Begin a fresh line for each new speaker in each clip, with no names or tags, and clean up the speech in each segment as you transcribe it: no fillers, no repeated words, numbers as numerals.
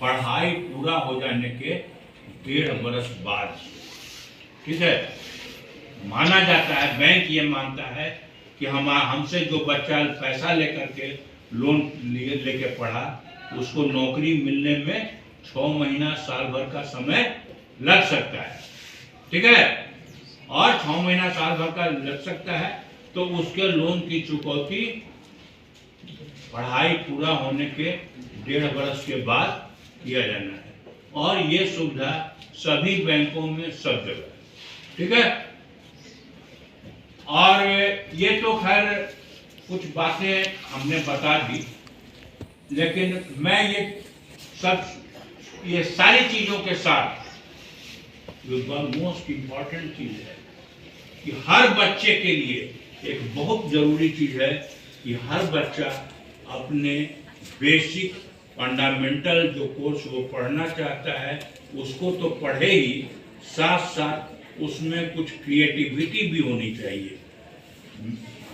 पढ़ाई पूरा हो जाने के 1.5 वर्ष बाद, ठीक है, माना जाता है, बैंक ये मानता है कि हमसे जो बच्चा पैसा लेकर के लोन लेके पढ़ा, उसको नौकरी मिलने में 6 महीना साल भर का समय लग सकता है, ठीक है, और 6 महीना साल भर का लग सकता है, तो उसके लोन की चुकौती पढ़ाई पूरा होने के 1.5 वर्ष के बाद किया जाना है। और ये सुविधा सभी बैंकों में सब जगह, ठीक है। और ये तो खैर कुछ बातें हमने बता दी, लेकिन मैं ये सारी चीजों के साथ जो मोस्ट इम्पॉर्टेंट चीज है कि हर बच्चे के लिए एक बहुत जरूरी चीज है कि हर बच्चा अपने बेसिक फंडामेंटल जो कोर्स वो पढ़ना चाहता है उसको तो पढ़े ही, साथ साथ उसमें कुछ क्रिएटिविटी भी होनी चाहिए।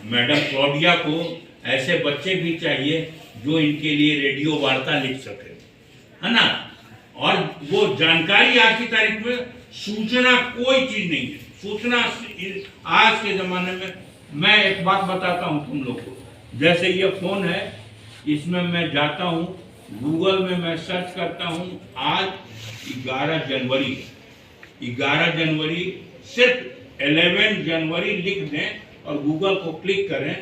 मैडम क्लॉडिया को ऐसे बच्चे भी चाहिए जो इनके लिए रेडियो वार्ता लिख सके, है ना। और वो जानकारी आज की तारीख में सूचना कोई चीज नहीं है, सूचना आज के जमाने में। मैं एक बात बताता हूँ तुम लोग को, जैसे ये फोन है, इसमें मैं जाता हूँ गूगल में, मैं सर्च करता हूँ आज 11 जनवरी, 11 जनवरी, सिर्फ 11 जनवरी लिख दें और गूगल को क्लिक करें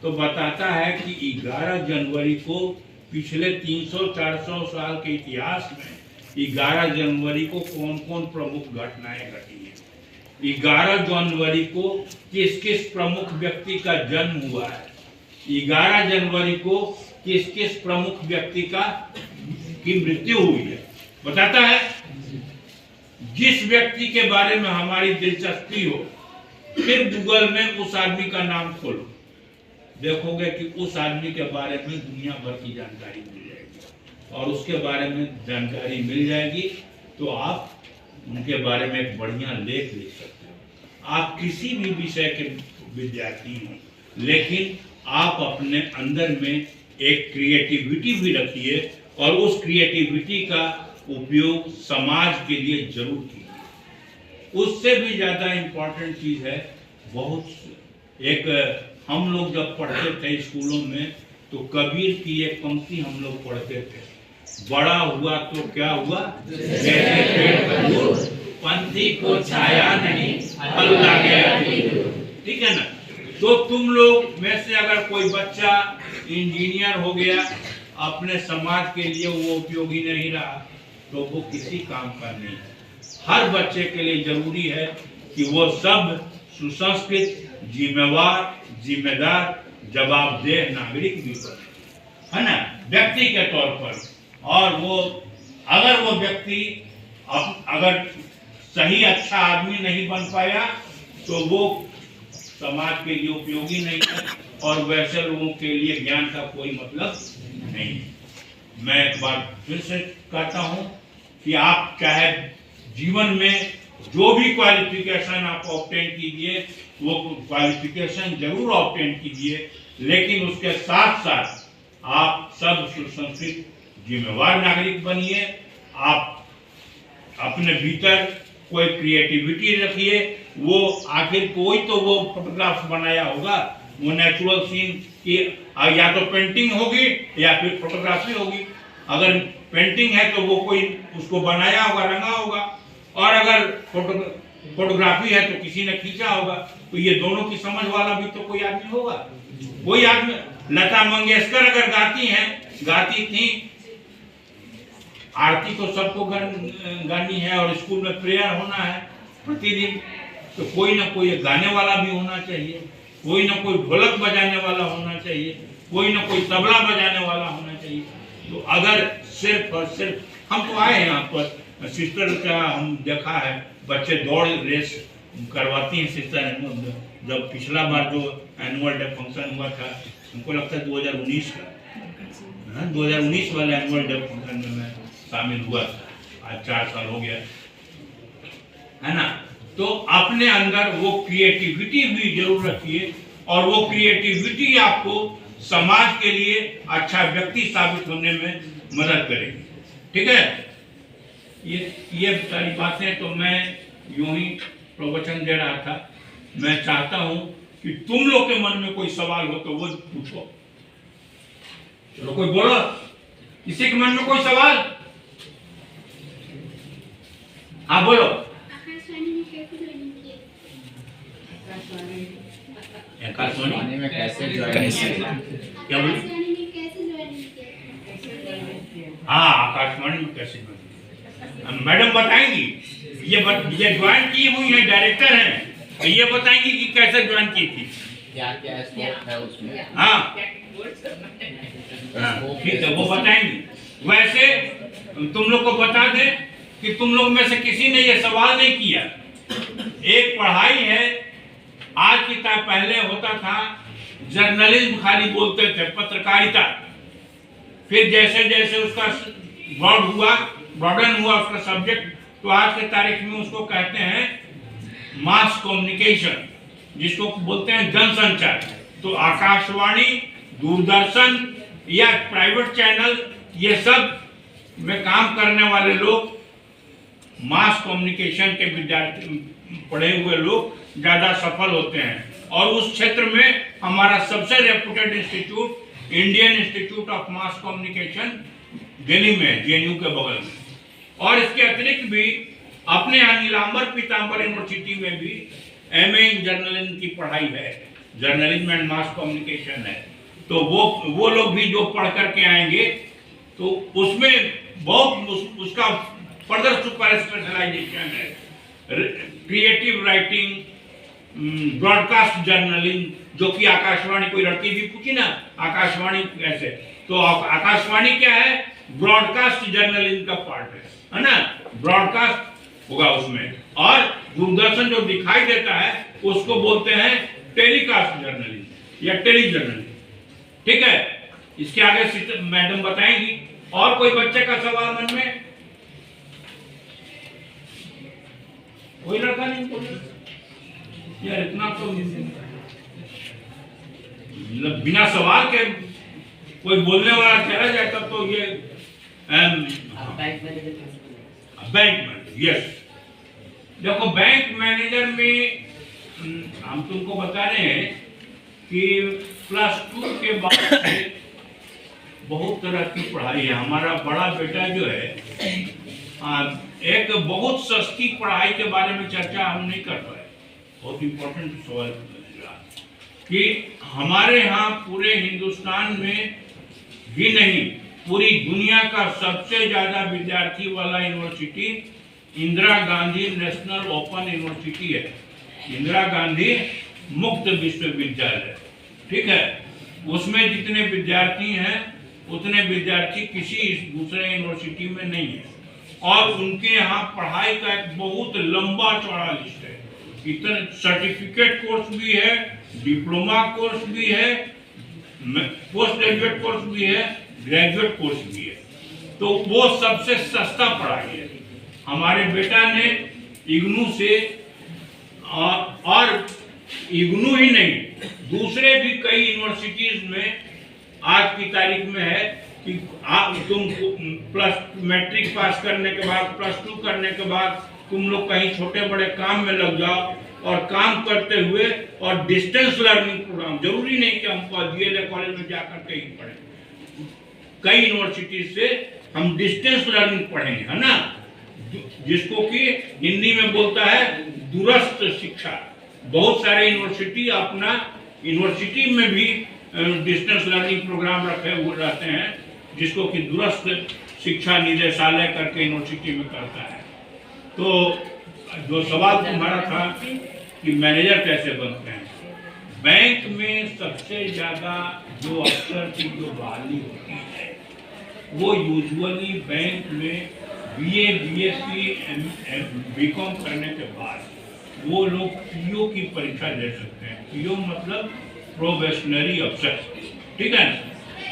तो बताता है कि 11 जनवरी को पिछले 300-400 साल के इतिहास में 11 जनवरी को कौन कौन प्रमुख घटनाएं घटी हैं, 11 जनवरी को किस किस प्रमुख व्यक्ति का जन्म हुआ है, 11 जनवरी को किस किस प्रमुख व्यक्ति की मृत्यु हुई है, बताता है। जिस व्यक्ति के बारे में हमारी दिलचस्पी हो, फिर गूगल में उस आदमी का नाम खोलो, देखोगे कि उस आदमी के बारे में दुनिया भर की जानकारी मिल जाएगी, और उसके बारे में जानकारी मिल जाएगी तो आप उनके बारे में एक बढ़िया लेख लिख सकते हो। आप किसी भी विषय के विद्यार्थी हो, लेकिन आप अपने अंदर में एक क्रिएटिविटी भी रखिए और उस क्रिएटिविटी का उपयोग समाज के लिए जरूर कीजिए। उससे भी ज्यादा इम्पोर्टेंट चीज है, बहुत एक हम लोग जब पढ़ते थे स्कूलों में तो कबीर की एक पंक्ति हम लोग पढ़ते थे, बड़ा हुआ तो क्या हुआ, जैसे पेड़ खजूर, पंथी को छाया नहीं, फल लागे, ठीक है ना। तो तुम लोग में से अगर कोई बच्चा इंजीनियर हो गया, अपने समाज के लिए वो उपयोगी नहीं रहा, तो वो किसी काम का नहीं है। हर बच्चे के लिए जरूरी है कि वो सब सुसंस्कृत, जिम्मेवार, जिम्मेदार, जवाबदेह नागरिक भी बने, है ना, व्यक्ति के तौर पर। और वो अगर वो व्यक्ति अगर सही अच्छा आदमी नहीं बन पाया तो वो समाज के लिए उपयोगी नहीं है, और वैसे लोगों के लिए ज्ञान का कोई मतलब नहीं। मैं एक बार फिर से कहता हूँ कि आप चाहे जीवन में जो भी क्वालिफिकेशन आप ऑब्टेन कीजिए, वो क्वालिफिकेशन जरूर ऑब्टेन कीजिए, लेकिन उसके साथ साथ आप सब सुसंस्कृत जिम्मेवार नागरिक बनिए। आप अपने भीतर कोई क्रिएटिविटी रखिए। वो आखिर कोई तो वो फोटोग्राफ्स बनाया होगा, वो नेचुरल सीन की या तो पेंटिंग होगी या फिर फोटोग्राफी होगी। अगर पेंटिंग है तो वो कोई उसको बनाया होगा, रंगा होगा, और अगर फोटोग्राफी है तो किसी ने खींचा होगा। तो ये दोनों की समझ वाला भी तो कोई आदमी होगा, कोई आदमी। लता मंगेशकर अगर गाती थी, आरती तो सबको गानी है और स्कूल में प्रेयर होना है प्रतिदिन, तो कोई ना कोई गाने वाला भी होना चाहिए, कोई ना कोई ढोलक बजाने वाला होना चाहिए, कोई ना कोई तबला बजाने वाला होना चाहिए। तो अगर सिर्फ और सिर्फ हम तो आए हैं यहाँ पर, सिस्टर का हम देखा है, बच्चे दौड़ रेस करवाती हैं सिस्टर। जब पिछला बार जो एनुअल डे फंक्शन हुआ था, हमको लगता है 2019 का, 2019 वाले एनुअल डे फंक्शन में मैं शामिल हुआ था, आज 4 साल हो गया, है ना। तो अपने अंदर वो क्रिएटिविटी भी जरूर रखिए, और वो क्रिएटिविटी आपको समाज के लिए अच्छा व्यक्ति साबित होने में मदद करेगी। ठीक है, ये सारी बातें तो मैं यूं ही प्रवचन दे रहा था। मैं चाहता हूं कि तुम लोग के मन में कोई सवाल हो तो वो पूछो। चलो कोई बोलो, किसी के मन में कोई सवाल? हाँ बोलो। आकाशवाणी में कैसे क्या बोले? हाँ, आकाशवाणी में कैसे मैडम बताएंगी। ये ज्वाइन की हुई है, डायरेक्टर हैं, तो ये बताएंगी कि कैसे ज्वाइन की थी, क्या क्या स्कोप है उसमें। हाँ ठीक है, वो बताएंगी। वैसे तुम लोग को बता दें कि तुम लोग में से किसी ने ये सवाल नहीं किया। एक पढ़ाई है, आज की तरह पहले होता था जर्नलिज्म खाली बोलते थे, पत्रकारिता। फिर जैसे जैसे उसका ब्रॉडन हुआ उसका सब्जेक्ट, तो आज के तारीख में उसको कहते हैं मास कम्युनिकेशन, जिसको बोलते हैं जनसंचार। तो आकाशवाणी, दूरदर्शन या प्राइवेट चैनल, ये सब में काम करने वाले लोग, मास कम्युनिकेशन के विद्यार्थी पढ़े हुए लोग ज्यादा सफल होते हैं। और उस क्षेत्र में हमारा सबसे reputed institute Indian institute of mass communication Delhi में, जेएनयू के बगल में। और इसके अतिरिक्त भी अपने यहाँ नीलांबर पीतांबर यूनिवर्सिटी में भी एमए इन जर्नलिज्म की पढ़ाई है, जर्नलिज्म एंड मास कम्युनिकेशन है। तो वो लोग भी जो पढ़ करके आएंगे तो उसमें बहुत उसका फर्दर सुपर स्पेशलाइजेशन है, क्रिएटिव राइटिंग, ब्रॉडकास्ट जर्नलिज्म, जो कि आकाशवाणी, कोई लड़की भी पूछी ना आकाशवाणी कैसे, तो आकाशवाणी क्या है, ब्रॉडकास्ट जर्नलिज्म का पार्ट है ना, ब्रॉडकास्ट होगा उसमें। और दूरदर्शन जो दिखाई देता है उसको बोलते हैं टेलीकास्ट जर्नलिज्म या टेली जर्नलिज्म। ठीक है, इसके आगे मैडम बताएंगी। और कोई बच्चे का सवाल मन में? कोई लड़का नहीं बोले यार, इतना तो बिना सवाल के कोई बोलने वाला चला जाए तब तो ये बैंक मैनेजर। यस, देखो बैंक मैनेजर में हम तुमको बता रहे हैं कि +2 के बाद से बहुत तरह की पढ़ाई है। हमारा बड़ा बेटा जो है, एक बहुत सस्ती पढ़ाई के बारे में चर्चा हम नहीं कर पाए, बहुत इंपॉर्टेंट सवाल कि हमारे यहाँ पूरे हिंदुस्तान में भी नहीं, पूरी दुनिया का सबसे ज्यादा विद्यार्थी वाला university Indira Gandhi national open university है, इंदिरा गांधी मुक्त विश्वविद्यालय। ठीक है, उसमें जितने विद्यार्थी हैं उतने विद्यार्थी किसी दूसरे यूनिवर्सिटी में नहीं है। और उनके यहाँ पढ़ाई का एक बहुत लंबा चौड़ा लिस्ट है, इतने सर्टिफिकेट कोर्स भी है, डिप्लोमा कोर्स भी है, पोस्ट ग्रेजुएट कोर्स भी है, ग्रेजुएट कोर्स भी है। तो वो सबसे सस्ता पढ़ाई है। हमारे बेटा ने इग्नू से, और इग्नू ही नहीं, दूसरे भी कई यूनिवर्सिटीज में आज की तारीख में है कि तुम मैट्रिक पास करने के बाद, +2 करने के बाद तुम लोग कहीं छोटे बड़े काम में लग जाओ, और काम करते हुए और डिस्टेंस लर्निंग प्रोग्राम, जरूरी नहीं कि हमको डीएलए कॉलेज में जाकर के ही पढ़ें, कई यूनिवर्सिटी से हम डिस्टेंस लर्निंग पढ़ेंगे, है ना, जिसको कि हिंदी में बोलता है दूरस्थ शिक्षा। बहुत सारे यूनिवर्सिटी अपना यूनिवर्सिटी में भी डिस्टेंस लर्निंग प्रोग्राम रखे हुए रहते हैं, जिसको कि दूरस्थ शिक्षा निदेशालय करके यूनिवर्सिटी में करता है। तो जो सवाल तुम्हारा था कि मैनेजर कैसे बनते हैं, बैंक में सबसे ज्यादा जो अफसर की जो बहाली होती है वो यूजुअली बैंक में बीए, बीएससी, बीकॉम करने के बाद वो लोग पीओ की परीक्षा दे सकते हैं। पीओ मतलब प्रोबेशनरी अफसर, ठीक है।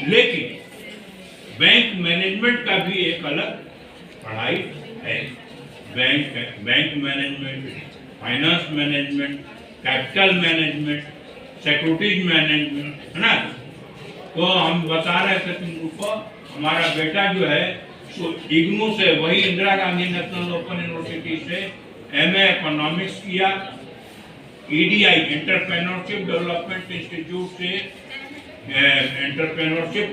लेकिन बैंक मैनेजमेंट का भी एक अलग पढ़ाई है, bank management, finance management, capital management, securities management, है ना। तो हम बता रहे थे तुमको, हमारा बेटा जो है तो इग्नू से, वही Indira Gandhi national open university से MA इकोनॉमिक्स किया। EDI एंटरप्रेन्योरशिप डेवलपमेंट इंस्टीट्यूट से एंटरप्रेन्योरशिप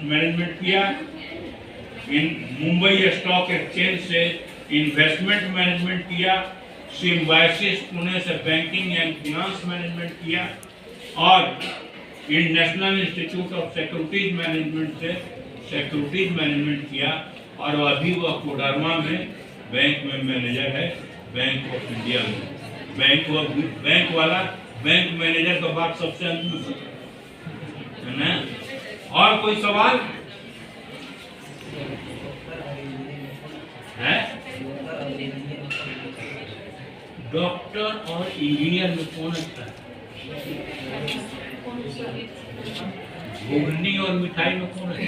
मैनेजमेंट किया। इन मुंबई स्टॉक एक्सचेंज से इन्वेस्टमेंट मैनेजमेंट किया। सिम्बायोसिस पुणे से बैंकिंग एंड फाइनेंस मैनेजमेंट किया और national institute of securities management से सिक्योरिटीज मैनेजमेंट किया और अभी वह कोडरमा में बैंक में मैनेजर है, बैंक ऑफ इंडिया में। बैंक वाला बैंक मैनेजर का बात सबसे अंत में है ना। और कोई सवाल है? डॉक्टर और इंजीनियर में कौन अच्छा है? घुगनी और मिठाई में कौन है?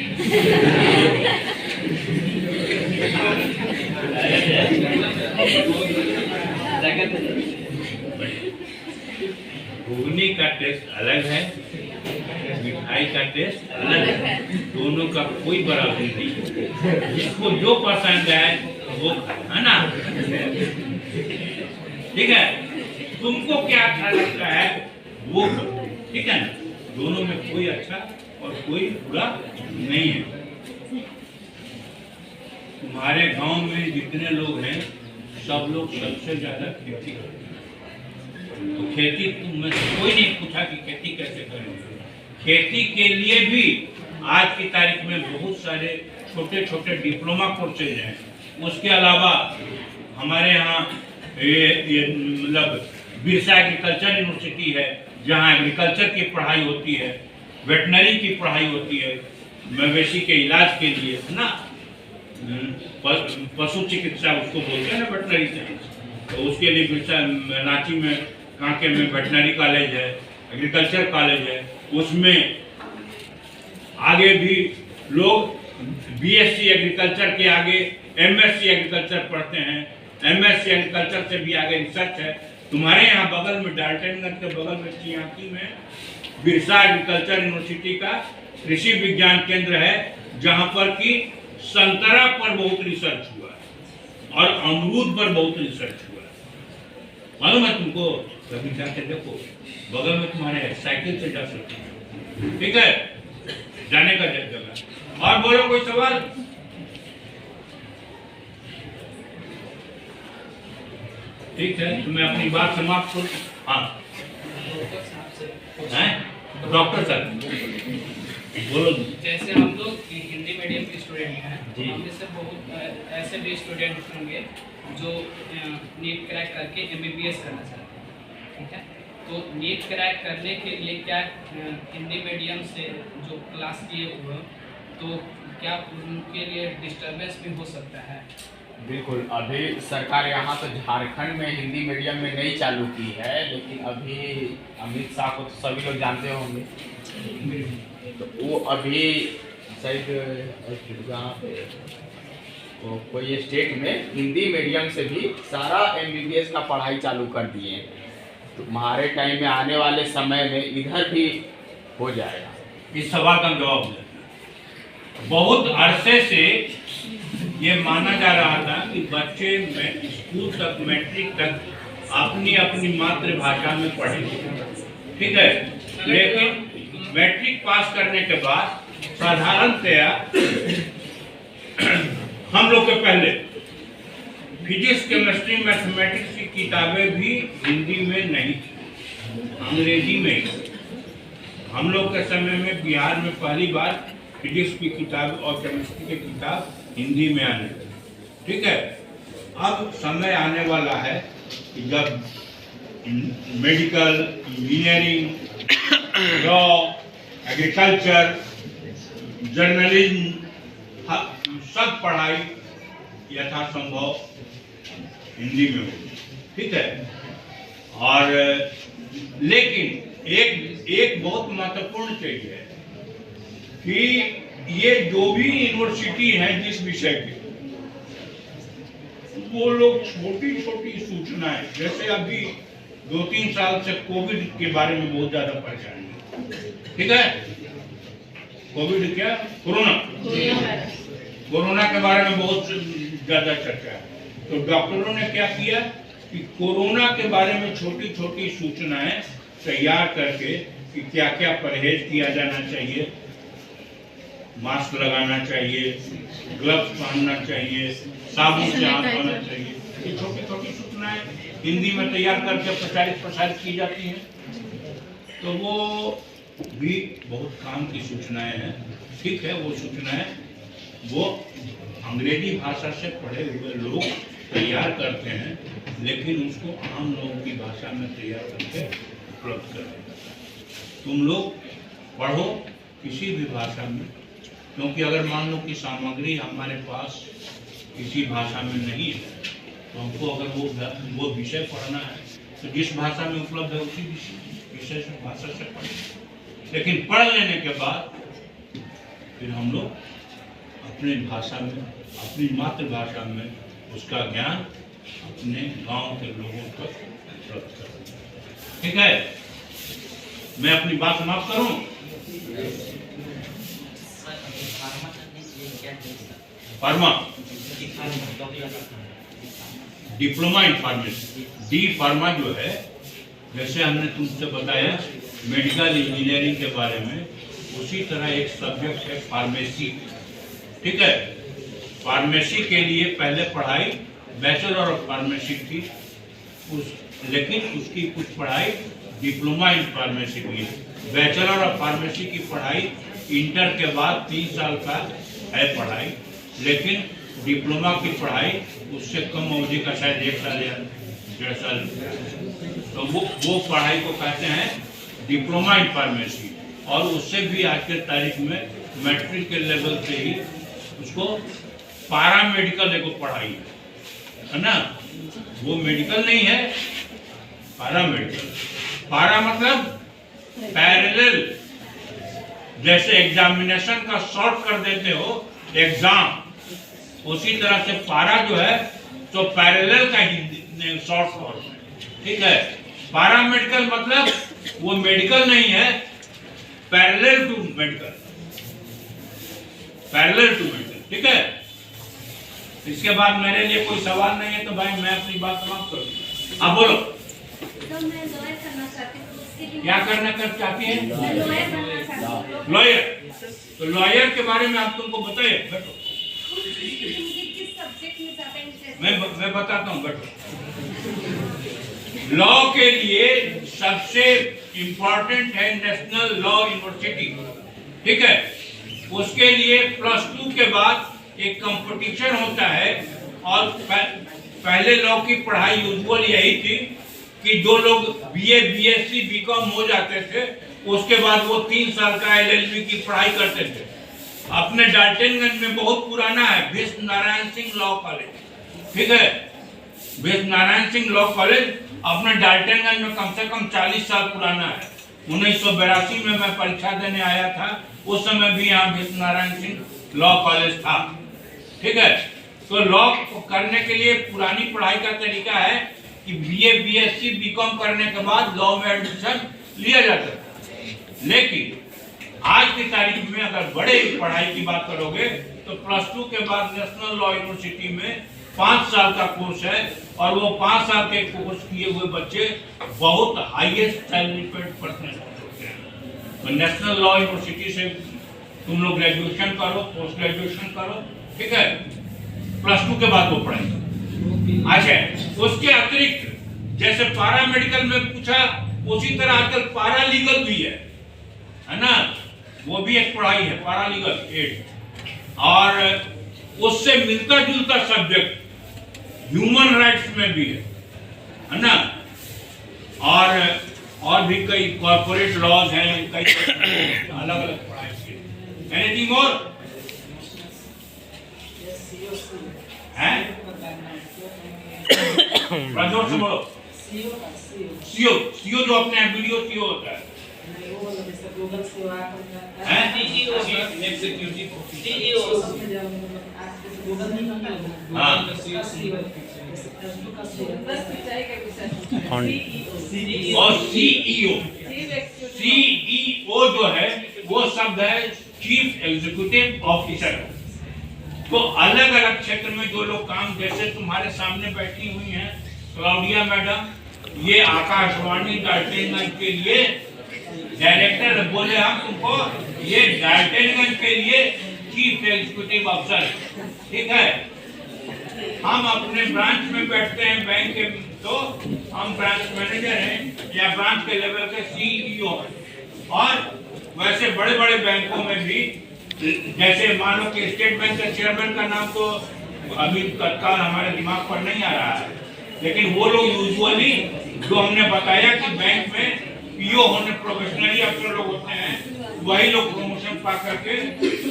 घुगनी का टेस्ट अलग है, मिठाई का टेस्ट अलग है, दोनों का कोई बराबरी नहीं। जिसको जो पसंद है वो है ना, ठीक है। तुमको क्या अच्छा लगता है वो, ठीक है ना। दोनों में कोई अच्छा और कोई बुरा नहीं है। तुम्हारे गांव में जितने लोग हैं सब लोग सबसे ज्यादा खेती करते हैं। तो खेती में कोई नहीं पूछा कि खेती कैसे करेंगे। खेती के लिए भी आज की तारीख में बहुत सारे छोटे छोटे डिप्लोमा कोर्सेज हैं। उसके अलावा हमारे यहाँ ये मतलब बिरसा एग्रीकल्चर यूनिवर्सिटी है जहाँ एग्रीकल्चर की पढ़ाई होती है, वेटनरी की पढ़ाई होती है, मवेशी के इलाज के लिए है ना, पशु चिकित्सा उसको बोलते हैं ना, वेटनरी साइंस। तो उसके लिए बिरसा रांची में कांके में वेटनरी कॉलेज है, एग्रीकल्चर कॉलेज है। उसमें आगे भी लोग BSc एग्रीकल्चर के आगे MSc एग्रीकल्चर पढ़ते हैं। MSc एग्रीकल्चर से भी आगे रिसर्च है। तुम्हारे यहाँ बगल में डाल्टनगंज के बगल में चियाकी में बिरसा एग्रीकल्चर यूनिवर्सिटी का कृषि विज्ञान केंद्र है, जहाँ पर कि संतरा पर बहुत रिसर्च हुआ है और अमरूद पर बहुत रिसर्च हुआ है। मालूम है तुमको? कभी जाके देखो, बगल में तुम्हारे साइकिल से जा सकते हो, ठीक है, जाने का जगह। और बोलो कोई सवाल? ठीक है, तो मैं अपनी बात समाप्त करूँ। हाँ डॉक्टर साहब बोलो।
जैसे हम लोग हिंदी मीडियम के स्टूडेंट हैं, हम में से बहुत ऐसे भी स्टूडेंट होंगे जो नीट क्रैक करके MBBS करना चाहते हैं, ठीक है। तो नीट क्रैक करने के लिए क्या हिंदी मीडियम से जो क्लास किए हुए, तो क्या उनके लिए डिस्टर्बेंस भी हो सकता है?
बिल्कुल, अभी सरकार यहाँ तो झारखंड में हिंदी मीडियम में नहीं चालू की है, लेकिन अभी अमित शाह को तो सभी लोग जानते होंगे, तो वो अभी शायद जहाँ पे वो कोई स्टेट में हिंदी मीडियम से भी सारा MBBS का पढ़ाई चालू कर दिए हैं। तो हमारे टाइम में आने वाले समय में इधर भी हो जाएगा।
इस सवाल का जवाब दें। बहुत अरसे से ये माना जा रहा था कि बच्चे स्कूल तक, मैट्रिक तक अपनी अपनी मातृभाषा में पढ़ेंगे, ठीक है। लेकिन मैट्रिक पास करने के बाद साधारणतया हम लोग के पहले फिजिक्स, केमिस्ट्री, मैथमेटिक्स की किताबें भी हिंदी में नहीं थी, अंग्रेजी में ही। हम लोग के समय में बिहार में पहली बार फिजिक्स की किताब और केमिस्ट्री की किताब हिंदी में आने लगी, ठीक है। अब समय आने वाला है कि जब medical, engineering, law, agriculture, journalism, सब पढ़ाई यथासंभव हिंदी में होगी, ठीक है। और लेकिन एक बहुत महत्वपूर्ण चीज है कि ये जो भी यूनिवर्सिटी है जिस विषय की, वो लोग छोटी छोटी सूचनाएं, जैसे अभी 2-3 साल से कोविड के बारे में बहुत ज्यादा परेशानी है, ठीक है। कोविड क्या? कोरोना कोरोना के बारे में बहुत ज्यादा चर्चा है, तो डॉक्टरों ने क्या किया कि कोरोना के बारे में छोटी छोटी सूचनाएं तैयार करके कि क्या क्या परहेज किया जाना चाहिए, मास्क लगाना चाहिए, ग्लव्स पहनना चाहिए, साबुन से हाथ धोना चाहिए, ये छोटी छोटी सूचनाएं हिंदी में तैयार करके प्रसारित की जाती हैं। तो वो भी बहुत काम की सूचनाएं हैं। ठीक है, वो सूचनाएं वो अंग्रेजी भाषा से पढ़े हुए लोग तैयार करते हैं, लेकिन उसको आम लोगों की भाषा में तैयार करके उपलब्ध करें। तुम लोग पढ़ो किसी भी भाषा में, क्योंकि अगर मान लो कि सामग्री हमारे पास किसी भाषा में नहीं है, तो हमको अगर वो विषय पढ़ना है तो जिस भाषा में उपलब्ध है उसी विषय से भाषा से पढ़ें। लेकिन पढ़ लेने के बाद फिर हम लोग अपनी भाषा में, अपनी मातृभाषा में उसका ज्ञान अपने गांव के लोगों तक उपलब्ध करें। ठीक है, मैं अपनी बात समाप्त करूं। Pharma diploma in pharmacy, D pharma जो है, जैसे हमने तुमसे बताया मेडिकल इंजीनियरिंग के बारे में, उसी तरह एक सब्जेक्ट है फार्मेसी। ठीक है, फार्मेसी के लिए पहले पढ़ाई बैचलर ऑफ फार्मेसी थी, लेकिन उसकी कुछ पढ़ाई डिप्लोमा इन फार्मेसी की। बैचलर ऑफ फार्मेसी की पढ़ाई इंटर के बाद 3 साल का है पढ़ाई, लेकिन डिप्लोमा की पढ़ाई उससे कम अवधि का, शायद 1 साल या 1.5 साल। तो वो पढ़ाई को कहते हैं डिप्लोमा इन फार्मेसी, और उससे भी आज के तारीख में मैट्रिक के लेवल से ही उसको पारा मेडिकल देखो पढ़ाई है ना, वो मेडिकल नहीं है, पारा मेडिकल। पारा मतलब पैरेलल, जैसे एग्जामिनेशन का शॉर्ट कर देते हो एग्जाम, उसी तरह से पारा जो है तो पैरेलल का ही शॉर्ट फॉर्म है। ठीक है, पारा मेडिकल मतलब वो मेडिकल नहीं है, parallel to medical, parallel to medical. ठीक है, इसके बाद मेरे लिए कोई सवाल नहीं है तो भाई मैं अपनी बात समाप्त करूँ। आप बोलो।
तो मैं लॉयर करना चाहती हूँ, उसके लिए
क्या करना चाहती है?
मैं लॉयर बनना चाहती हूँ।
लॉयर। तो लॉयर के बारे में आप तुमको बताइए, बैठो।
मुझे किस सब्जेक्ट में ज्यादा इंटरेस्ट?
मैं बताता हूँ, बैठो। लॉ के लिए सबसे इम्पोर्टेंट है नेशनल लॉ यूनिवर्सिटी। ठीक है, उसके लिए +2 के बाद एक कंपटीशन होता है, और पहले लॉ की पढ़ाई यूजुअल यही थी कि जो लोग BA, BSc, BCom हो जाते थे, उसके बाद वो 3 साल का LLB की पढ़ाई करते थे। अपने डाल्टनगंज में बहुत पुराना है भीष्म नारायण सिंह लॉ कॉलेज। ठीक है, भीष्म नारायण सिंह लॉ कॉलेज अपने डाल्टनगंज में कम से कम 40 साल पुराना है। 1982 में मैं परीक्षा देने आया था, उस समय भी यहाँ भीष्म नारायण सिंह लॉ कॉलेज था। ठीक है, तो लॉ करने के लिए पुरानी पढ़ाई का तरीका है कि BA, BSc, BCom करने के बाद लॉ में एडमिशन लिया जाता है। लेकिन आज की तारीख में अगर बड़े पढ़ाई की बात करोगे तो +2 के बाद नेशनल लॉ यूनिवर्सिटी में 5 साल का कोर्स है, और वो 5 साल के कोर्स किए हुए बच्चे बहुत हाईएस्ट सैलरी पेड पर्सन होते हैं। तो नेशनल लॉ यूनिवर्सिटी से तुम लोग ग्रेजुएशन करो, पोस्ट ग्रेजुएशन करो। ठीक है, +2 के बाद वो पढ़ाई। अच्छा, उसके अतिरिक्त जैसे पारा मेडिकल में पूछा, उसी तरह आजकल पारा लीगल भी है ना, वो भी एक पढ़ाई है, पारा लीगल एड। और उससे मिलता जुलता सब्जेक्ट ह्यूमन राइट्स में भी है ना, और भी कई कॉर्पोरेट लॉज हैं, कई अलग अलग पढ़ाई है। एनीथिंग मोर हैं? जोर से बोलो। सीओ जो अपने वीडियो सीओ होता है। और सीईओ जो है वो शब्द है चीफ एग्जीक्यूटिव ऑफिसर। तो अलग अलग क्षेत्र में जो लोग काम, जैसे तुम्हारे सामने बैठी हुई हैं क्लाउडिया मैडम, ये आकाशवाणी डाल्टनगंज के लिए डायरेक्टर, बोले हम तुमको, ये डाल्टनगंज के लिए चीफ एग्जीक्यूटिव ऑफिसर, ठीक है। हम अपने ब्रांच में बैठते हैं बैंक के, तो हम ब्रांच मैनेजर हैं या ब्रांच के लेवल के सीईओ हैं। और वैसे बड़े बड़े बैंकों में भी, जैसे मानो कि स्टेट बैंक के चेयरमैन का नाम तो अभी तत्काल हमारे दिमाग पर नहीं आ रहा है, लेकिन वो लोग यूजुअली जो हमने बताया कि बैंक में पीओ होने प्रोफेशनली अफसर लोग होते हैं, वही लोग प्रमोशन पा करके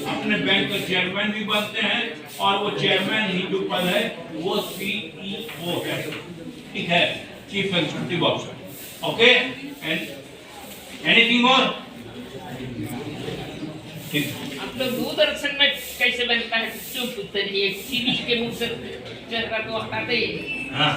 अपने बैंक के चेयरमैन भी बनते हैं, और वो चेयरमैन ही जो पद है वो सीईओ है, ठीक है, chief executive officer. Okay, and anything और?
अब तो दूरदर्शन में कैसे बनता है? चुप उतरिए, टीवी के मुंह से चल रहा तो हटाते ही।
हाँ।